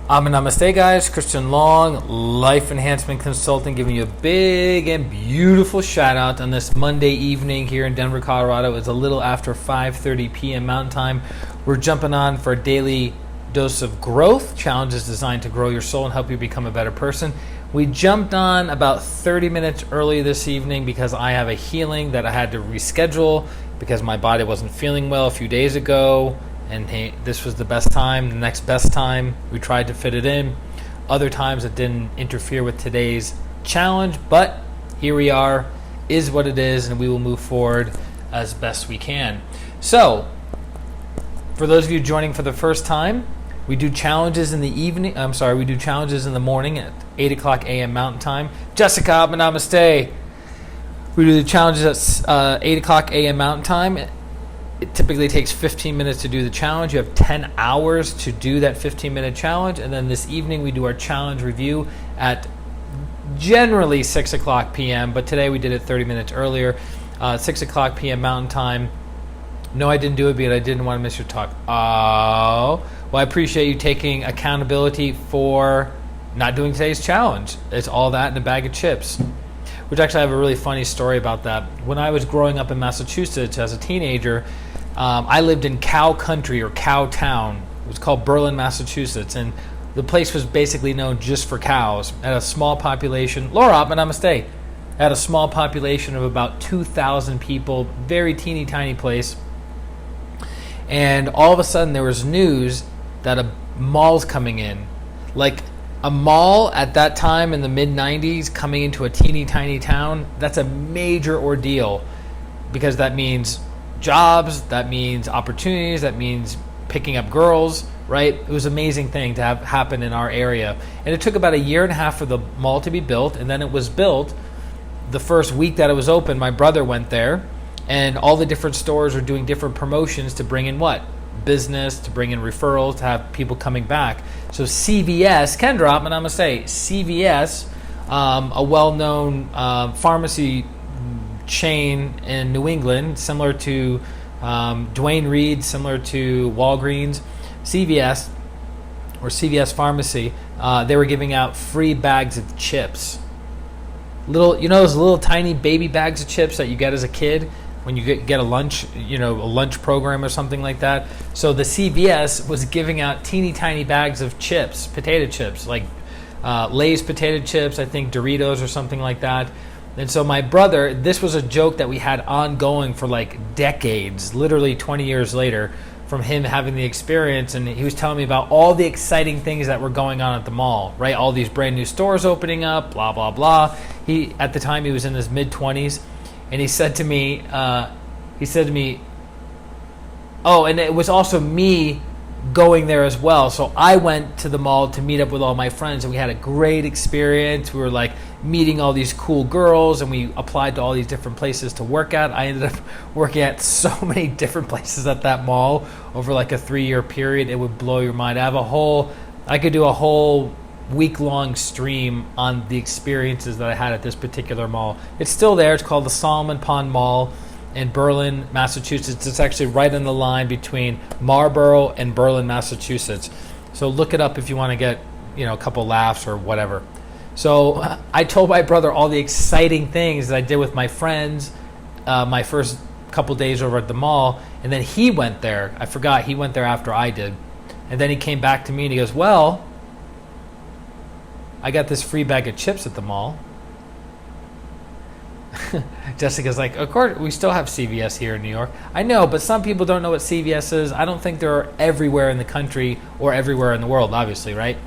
Namaste, guys. ChristianRLong, Life Enhancement Consultant, giving you a big and beautiful shout out on this Monday evening here in Denver, Colorado. It's a little after 5:30 p.m. Mountain Time. We're jumping on for a daily dose of growth, challenges designed to grow your soul and help you become a better person. We jumped on about 30 minutes early this evening because I have a healing that I had to reschedule because my body wasn't feeling well a few days ago. And hey, this was the best time, the next best time. We tried to fit it in. Other times it didn't interfere with today's challenge, but here we are, is what it is, and we will move forward as best we can. So, for those of you joining for the first time, we do challenges in the evening. We do challenges in the morning at 8 o'clock a.m. Mountain Time. Jessica, namaste. We do the challenges at 8 o'clock a.m. Mountain Time. It typically takes 15 minutes to do the challenge. You have 10 hours to do that 15-minute challenge. And then this evening we do our challenge review at generally 6 o'clock p.m. But today we did it 30 minutes earlier, 6 o'clock p.m. Mountain Time. No, I didn't do it because I didn't want to miss your talk. Oh, well, I appreciate you taking accountability for not doing today's challenge. It's all that in a bag of chips. Which actually I have a really funny story about that. When I was growing up in Massachusetts as a teenager, I lived in cow country or cow town. It was called Berlin, Massachusetts, and the place was basically known just for cows. It had a small population. Laura, namaste. It had a small population of about 2,000 people, very teeny tiny place. And all of a sudden there was news that a mall's coming in. Like, a mall at that time in the mid-90s coming into a teeny tiny town, that's a major ordeal because that means jobs, that means opportunities, that means picking up girls, right? It was an amazing thing to have happen in our area. And it took about a year and a half for the mall to be built, and then it was built. The first week that it was open, my brother went there, and all the different stores were doing different promotions to bring in what? Business, to bring in referrals, to have people coming back. So CVS, Kendra, I'm going to say CVS, a well-known pharmacy chain in New England, similar to Duane Reade, similar to Walgreens, CVS or CVS Pharmacy, they were giving out free bags of chips. Those little tiny baby bags of chips that you get as a kid when you get a lunch, a lunch program or something like that. So the CVS was giving out teeny tiny bags of chips, potato chips, like Lay's potato chips, I think Doritos or something like that. And so my brother, this was a joke that we had ongoing for like decades, literally 20 years later, from him having the experience. And he was telling me about all the exciting things that were going on at the mall, right? All these brand new stores opening up, blah, blah, blah. At the time, he was in his mid-20s. And he said to me, oh, and it was also me going there as well. So I went to the mall to meet up with all my friends, and we had a great experience. We were like meeting all these cool girls, and we applied to all these different places to work at. I ended up working at so many different places at that mall over like a 3-year period. It would blow your mind. I could do a whole week-long stream on the experiences that I had at this particular mall. It's still there. It's called the Solomon Pond Mall in Berlin, Massachusetts. It's actually right on the line between Marlborough and Berlin, Massachusetts. So look it up if you want to get, a couple laughs or whatever. So I told my brother all the exciting things that I did with my friends my first couple days over at the mall, and then he went there. I forgot, he went there after I did. And then he came back to me and he goes, well, I got this free bag of chips at the mall. Jessica's like, of course, we still have CVS here in New York. I know, but some people don't know what CVS is. I don't think they're everywhere in the country or everywhere in the world, obviously, right?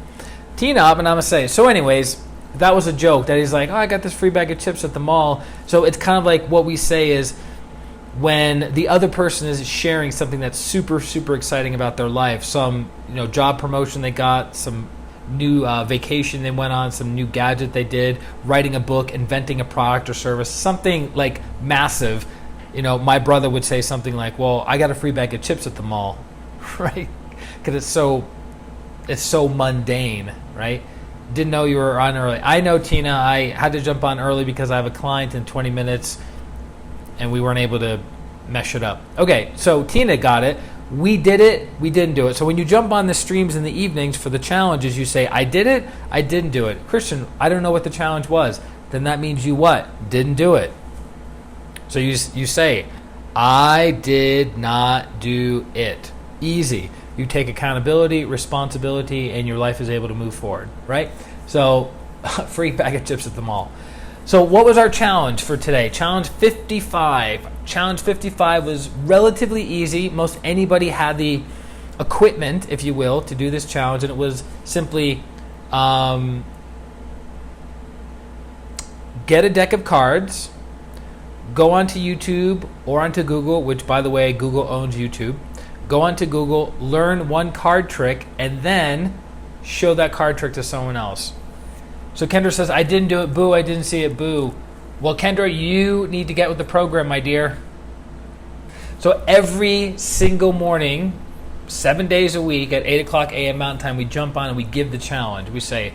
Tina, I'm going to say. So anyways, that was a joke that he's like, oh, I got this free bag of chips at the mall. So it's kind of like what we say is when the other person is sharing something that's super, super exciting about their life, some job promotion they got, some new vacation they went on, some new gadget they did, writing a book, inventing a product or service, something like massive. My brother would say something like, well, I got a free bag of chips at the mall, right? Because it's so mundane, right? Didn't know you were on early. I know, Tina, I had to jump on early because I have a client in 20 minutes and we weren't able to mesh it up. Okay, so Tina got it. we did it, we didn't do it. So when you jump on the streams in the evenings for the challenges, you say, I did it, I didn't do it. Christian, I don't know what the challenge was. Then that means you what? Didn't do it. So you say, I did not do it. Easy. You take accountability, responsibility, and your life is able to move forward, right? So, free bag of chips at the mall. So what was our challenge for today? Challenge 55. Challenge 55 was relatively easy. Most anybody had the equipment, if you will, to do this challenge, and it was simply get a deck of cards, go onto YouTube or onto Google, which, by the way, Google owns YouTube. Go onto Google, learn one card trick, and then show that card trick to someone else. So Kendra says, I didn't do it, boo, I didn't see it, boo. Well, Kendra, you need to get with the program, my dear. So every single morning, 7 days a week at 8 o'clock a.m. Mountain Time, we jump on and we give the challenge. We say,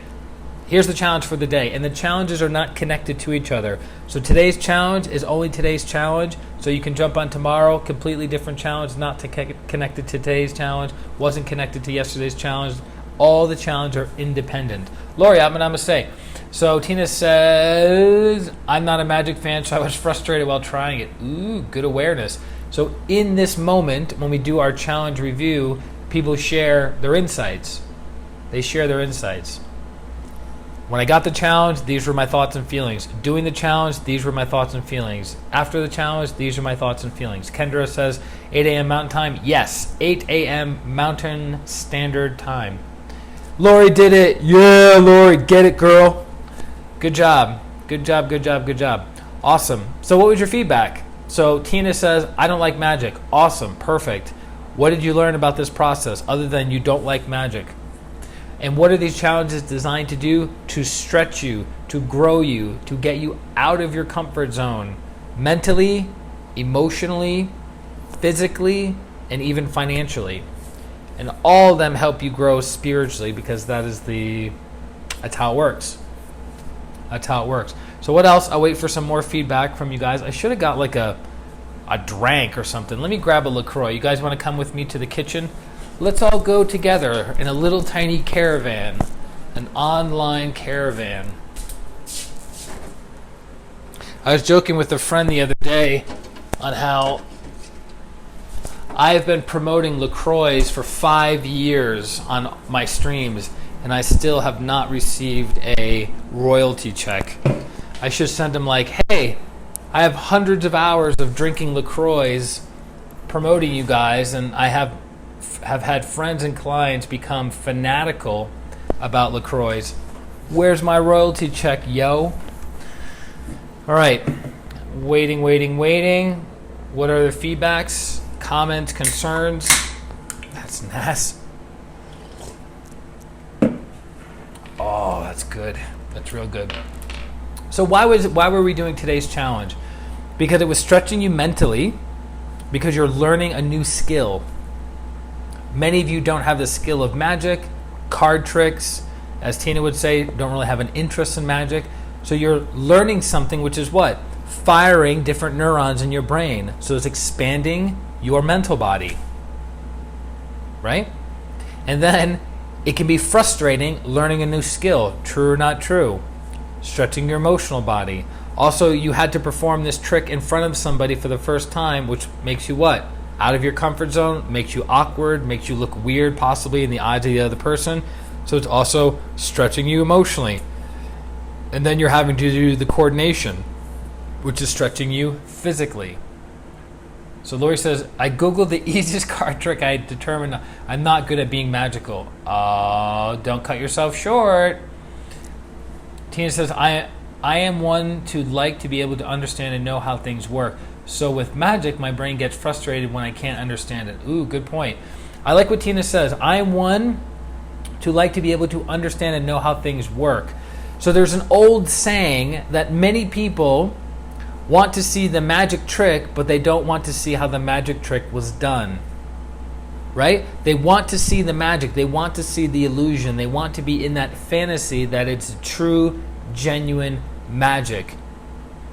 here's the challenge for the day. And the challenges are not connected to each other. So today's challenge is only today's challenge. So you can jump on tomorrow, completely different challenge, not connected to today's challenge, wasn't connected to yesterday's challenge. All the challenges are independent. Lori, I'm going to say. So Tina says, I'm not a Magic fan, so I was frustrated while trying it. Ooh, good awareness. So in this moment, when we do our challenge review, people share their insights. They share their insights. When I got the challenge, these were my thoughts and feelings. Doing the challenge, these were my thoughts and feelings. After the challenge, these are my thoughts and feelings. Kendra says, 8 a.m. Mountain Time. Yes, 8 a.m. Mountain Standard Time. Lori did it. Yeah, Lori, get it, girl. Good job. Good job, good job, good job. Awesome. So what was your feedback? So Tina says, I don't like magic. Awesome, perfect. What did you learn about this process other than you don't like magic? And what are these challenges designed to do? To stretch you, to grow you, to get you out of your comfort zone, mentally, emotionally, physically, and even financially. And all of them help you grow spiritually, because that's how it works. That's how it works. So what else? I'll wait for some more feedback from you guys. I should have got like a drink or something. Let me grab a LaCroix. You guys want to come with me to the kitchen? Let's all go together in a little tiny caravan, an online caravan. I was joking with a friend the other day on how I've been promoting LaCroix for 5 years on my streams, and I still have not received a royalty check. I should send them like, hey, I have hundreds of hours of drinking LaCroix promoting you guys, and I have had friends and clients become fanatical about LaCroix. Where's my royalty check, yo? All right, waiting. What are the feedbacks? Comments, concerns? That's nice. Oh, that's good. That's real good. So why were we doing today's challenge? Because it was stretching you mentally, because you're learning a new skill. Many of you don't have the skill of magic, card tricks, as Tina would say, don't really have an interest in magic. So you're learning something, which is what? Firing different neurons in your brain. So it's expanding your mental body, right? And then it can be frustrating learning a new skill. True or not true? Stretching your emotional body. Also, you had to perform this trick in front of somebody for the first time, which makes you what? Out of your comfort zone, makes you awkward, makes you look weird possibly in the eyes of the other person. So it's also stretching you emotionally. And then you're having to do the coordination, which is stretching you physically. So Lori says, I Googled the easiest card trick. I determined I'm not good at being magical. Don't cut yourself short. Tina says, I am one to like to be able to understand and know how things work. So with magic, my brain gets frustrated when I can't understand it. Ooh, good point. I like what Tina says. I am one to like to be able to understand and know how things work. So there's an old saying that many people want to see the magic trick, but they don't want to see how the magic trick was done. Right? They want to see the magic. They want to see the illusion. They want to be in that fantasy that it's true, genuine magic.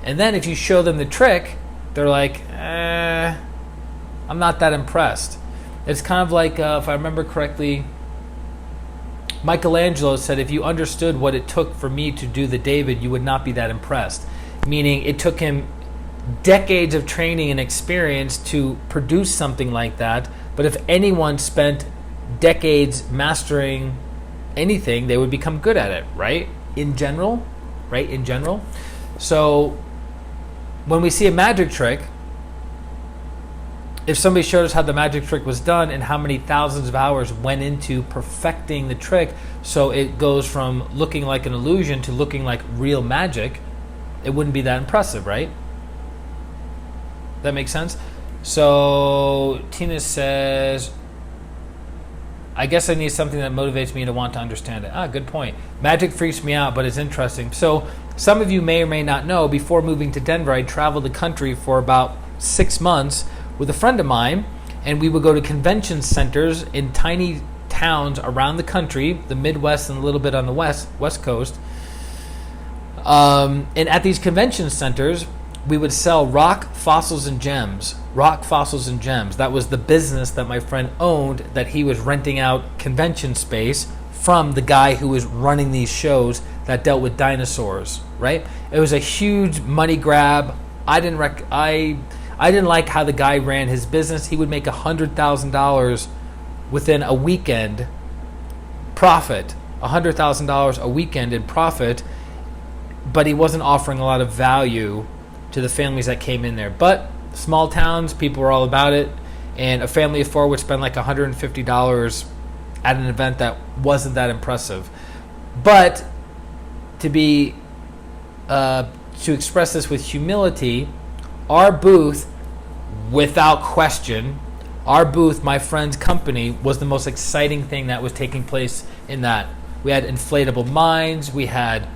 And then if you show them the trick, they're like, I'm not that impressed. It's kind of like, if I remember correctly, Michelangelo said, if you understood what it took for me to do the David, you would not be that impressed. Meaning it took him decades of training and experience to produce something like that. But if anyone spent decades mastering anything, they would become good at it, right? In general. So when we see a magic trick, if somebody showed us how the magic trick was done and how many thousands of hours went into perfecting the trick so it goes from looking like an illusion to looking like real magic, it wouldn't be that impressive, right? That makes sense? So Tina says, I guess I need something that motivates me to want to understand it. Good point. Magic freaks me out, but it's interesting. So some of you may or may not know, before moving to Denver, I traveled the country for about 6 months with a friend of mine, and we would go to convention centers in tiny towns around the country, the Midwest and a little bit on the West Coast. And at these convention centers, we would sell rock, fossils, and gems. Rock, fossils, and gems. That was the business that my friend owned, that he was renting out convention space from the guy who was running these shows that dealt with dinosaurs, right? It was a huge money grab. I didn't like how the guy ran his business. He would make $100,000 within a weekend profit. $100,000 a weekend in profit, but he wasn't offering a lot of value to the families that came in there. But small towns, people were all about it, and a family of 4 would spend like $150 at an event that wasn't that impressive. But to express this with humility, our booth, without question, our booth, my friend's company, was the most exciting thing that was taking place in that. We had inflatable mines, we had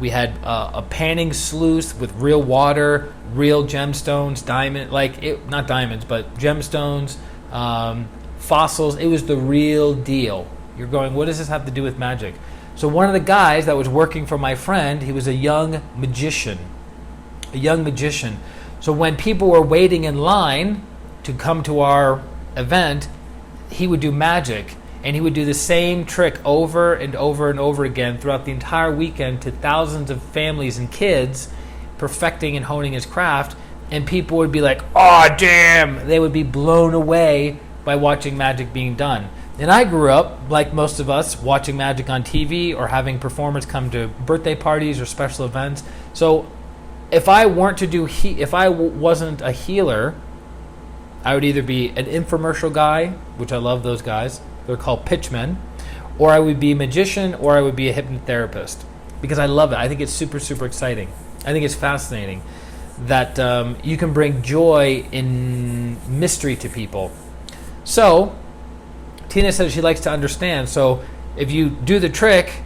a panning sluice with real water, real gemstones, not diamonds, but gemstones, fossils. It was the real deal. You're going, what does this have to do with magic? So one of the guys that was working for my friend, he was a young magician. So when people were waiting in line to come to our event, he would do magic. And he would do the same trick over and over and over again throughout the entire weekend to thousands of families and kids, perfecting and honing his craft. And people would be like, oh, damn! They would be blown away by watching magic being done. And I grew up, like most of us, watching magic on TV or having performers come to birthday parties or special events. So if I wasn't a healer, I would either be an infomercial guy, which I love those guys. They're called pitchmen, or I would be a magician, or I would be a hypnotherapist, because I love it. I think it's super, super exciting. I think it's fascinating that you can bring joy in mystery to people. So Tina says she likes to understand. So if you do the trick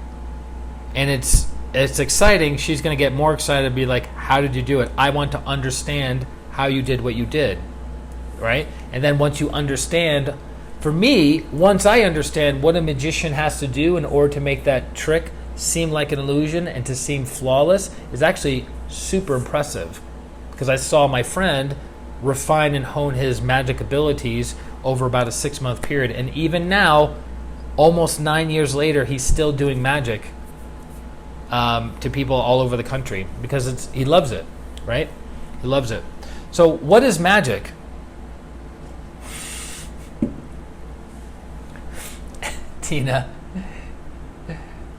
and it's exciting, she's going to get more excited and be like, how did you do it? I want to understand how you did what you did, right? And then once you understand, for me, once I understand what a magician has to do in order to make that trick seem like an illusion and to seem flawless, is actually super impressive. Because I saw my friend refine and hone his magic abilities over about a 6-month period. And even now, almost 9 years later, he's still doing magic to people all over the country because he loves it, right? He loves it. So what is magic? Tina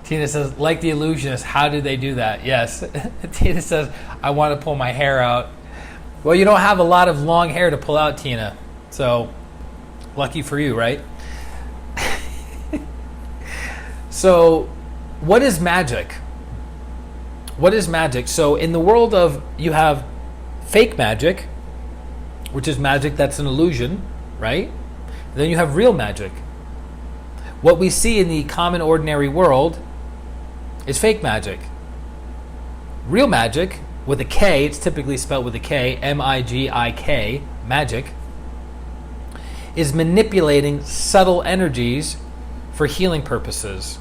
says, like the illusionist, how did they do that? Yes. Tina says, I want to pull my hair out. Well, you don't have a lot of long hair to pull out, Tina. So, lucky for you, right? So, what is magic? What is magic? So, in the world of, you have fake magic, which is magic that's an illusion, right? And then you have real magic. What we see in the common, ordinary world is fake magic. Real magic, with a K, it's typically spelled with a K, M-I-G-I-K, magic, is manipulating subtle energies for healing purposes.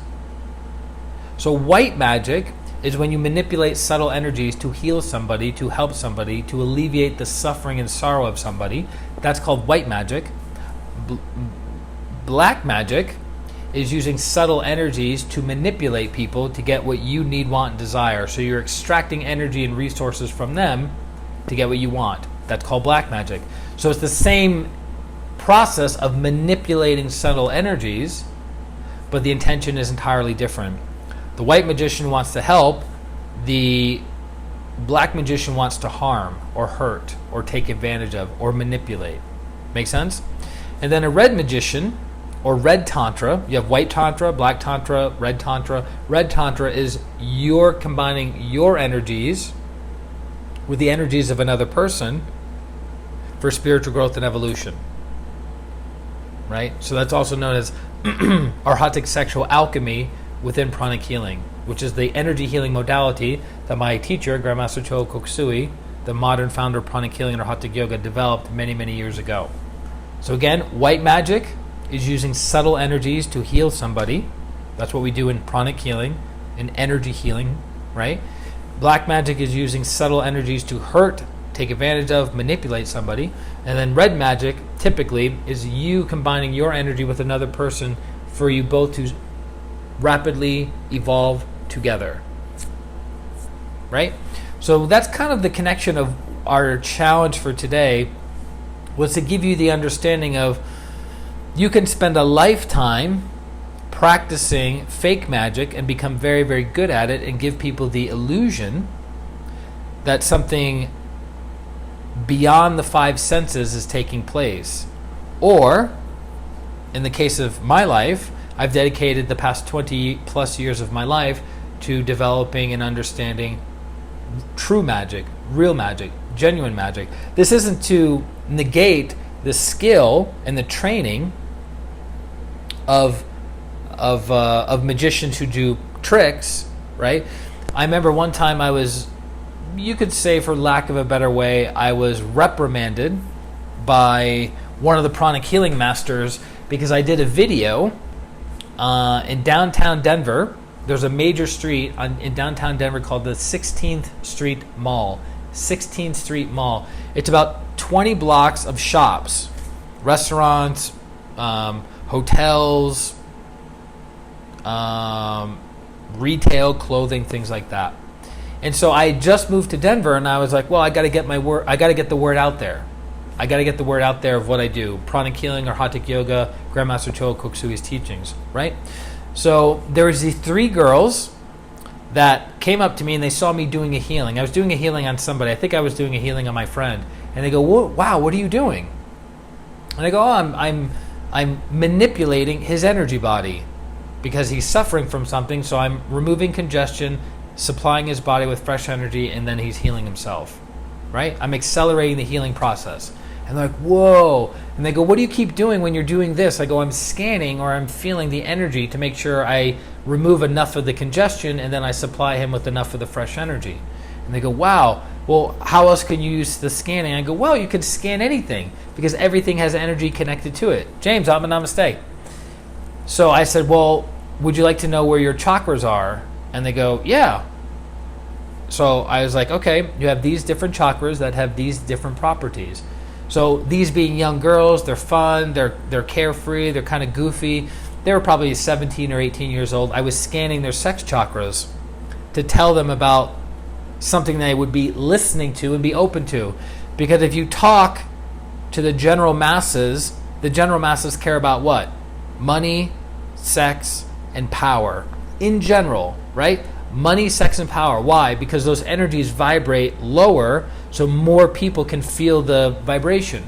So white magic is when you manipulate subtle energies to heal somebody, to help somebody, to alleviate the suffering and sorrow of somebody. That's called white magic. Black magic is using subtle energies to manipulate people to get what you need, want, and desire. So you're extracting energy and resources from them to get what you want. That's called black magic. So it's the same process of manipulating subtle energies, but the intention is entirely different. The white magician wants to help. The black magician wants to harm or hurt or take advantage of or manipulate. Make sense? And then a red magician or red tantra, you have white tantra, black tantra, red tantra. Red tantra is you're combining your energies with the energies of another person for spiritual growth and evolution. Right? So that's also known as arhatic sexual alchemy within pranic healing, which is the energy healing modality that my teacher, Grandmaster Cho Kokusui, the modern founder of pranic healing and arhatic yoga, developed many, many years ago. So again, white magic is using subtle energies to heal somebody. That's what we do in pranic healing, in energy healing, right? Black magic is using subtle energies to hurt, take advantage of, manipulate somebody. And then red magic, typically, is you combining your energy with another person for you both to rapidly evolve together. Right? So that's kind of the connection of our challenge for today, was to give you the understanding of you can spend a lifetime practicing fake magic and become very, very good at it and give people the illusion that something beyond the five senses is taking place. Or, in the case of my life, I've dedicated the past 20 plus years of my life to developing and understanding true magic, real magic, genuine magic. This isn't to negate the skill and the training of magicians who do tricks, right? I remember one time I was, you could say for lack of a better way, I was reprimanded by one of the pranic healing masters because I did a video in downtown Denver. There's a major street in downtown Denver called the 16th Street Mall. 16th Street Mall. It's about 20 blocks of shops, restaurants, hotels, retail, clothing, things like that. And so I just moved to Denver, and I was like, well, I got to get the word out there. I got to get the word out there of what I do. Pranic healing or Hatha yoga, Grandmaster Cho Kokusui's teachings, right? So there was these three girls that came up to me and they saw me doing a healing. I was doing a healing on somebody. I think I was doing a healing on my friend. And they go, wow, what are you doing? And I go, I'm manipulating his energy body because he's suffering from something. So I'm removing congestion, supplying his body with fresh energy, and then he's healing himself, right? I'm accelerating the healing process. And they're like, whoa. And they go, what do you keep doing when you're doing this? I go, I'm scanning or I'm feeling the energy to make sure I remove enough of the congestion and then I supply him with enough of the fresh energy. And they go, wow, well, how else can you use the scanning? I go, well, you can scan anything because everything has energy connected to it. James, Atma Namaste. So I said, well, would you like to know where your chakras are? And they go, yeah. So I was like, okay, you have these different chakras that have these different properties. So these being young girls, they're fun, they're carefree, they're kind of goofy. They were probably 17 or 18 years old. I was scanning their sex chakras to tell them about something they would be listening to and be open to. Because if you talk to the general masses care about what? Money, sex, and power. In general, right? Money, sex, and power. Why? Because those energies vibrate lower, so more people can feel the vibration,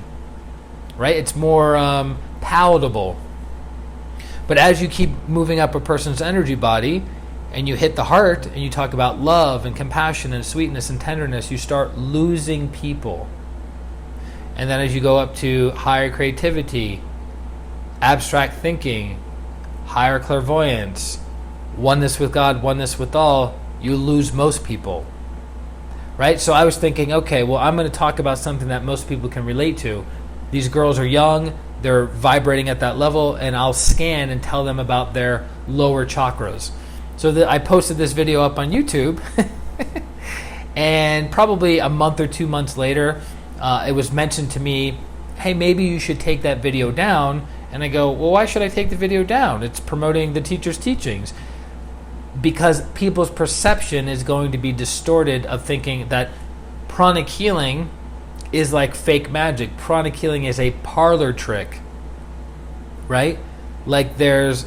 right? It's more palatable. But as you keep moving up a person's energy body, and you hit the heart, and you talk about love and compassion and sweetness and tenderness, you start losing people. And then as you go up to higher creativity, abstract thinking, higher clairvoyance, oneness with God, oneness with all, you lose most people, right? So I was thinking, okay, well, I'm going to talk about something that most people can relate to. These girls are young, they're vibrating at that level, and I'll scan and tell them about their lower chakras. So I posted this video up on YouTube, and probably a month or 2 months later, it was mentioned to me, hey, maybe you should take that video down And I go, well, why should I take the video down? It's promoting the teacher's teachings. Because people's perception is going to be distorted of thinking that pranic healing is like fake magic. Pranic healing is a parlor trick, right? Like there's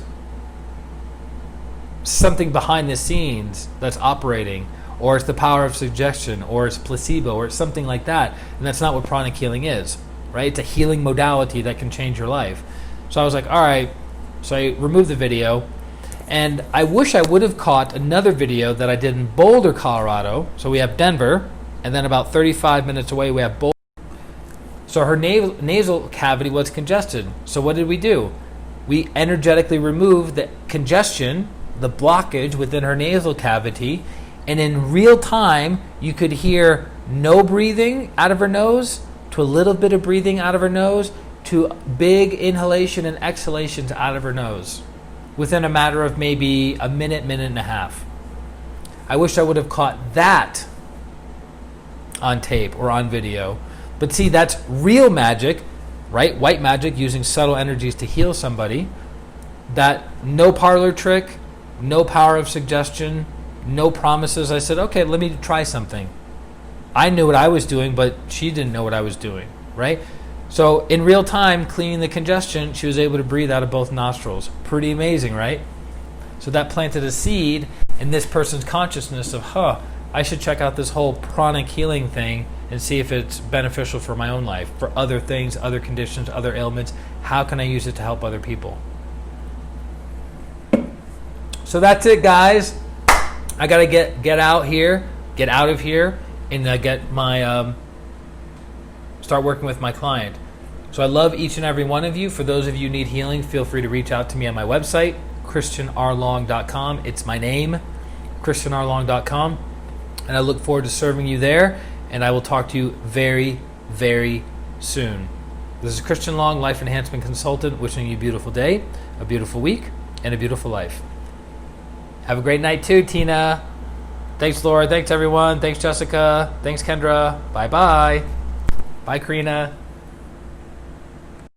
something behind the scenes that's operating, or it's the power of suggestion, or it's placebo, or it's something like that. And that's not what pranic healing is, right? It's a healing modality that can change your life. So I was like, all right. So I removed the video. And I wish I would have caught another video that I did in Boulder, Colorado. So we have Denver, and then about 35 minutes away we have Boulder. So her nasal cavity was congested. So what did we do? We energetically removed the congestion, the blockage within her nasal cavity, and in real time you could hear no breathing out of her nose to a little bit of breathing out of her nose to big inhalation and exhalations out of her nose within a matter of maybe a minute, minute and a half. I wish I would have caught that on tape or on video. But see, that's real magic, right? White magic, using subtle energies to heal somebody. That no parlor trick, no power of suggestion, no promises. I said, okay, let me try something. I knew what I was doing, but she didn't know what I was doing, right? So in real time, cleaning the congestion, she was able to breathe out of both nostrils. Pretty amazing, right? So that planted a seed in this person's consciousness of, I should check out this whole pranic healing thing and see if it's beneficial for my own life, for other things, other conditions, other ailments. How can I use it to help other people? So that's it, guys. I got to get out of here, and get my start working with my client. So I love each and every one of you. For those of you who need healing, feel free to reach out to me on my website, ChristianRLong.com. It's my name, ChristianRLong.com. And I look forward to serving you there. And I will talk to you very, very soon. This is Christian Long, Life Enhancement Consultant, wishing you a beautiful day, a beautiful week, and a beautiful life. Have a great night too, Tina. Thanks, Laura. Thanks, everyone. Thanks, Jessica. Thanks, Kendra. Bye-bye. Bye, Karina.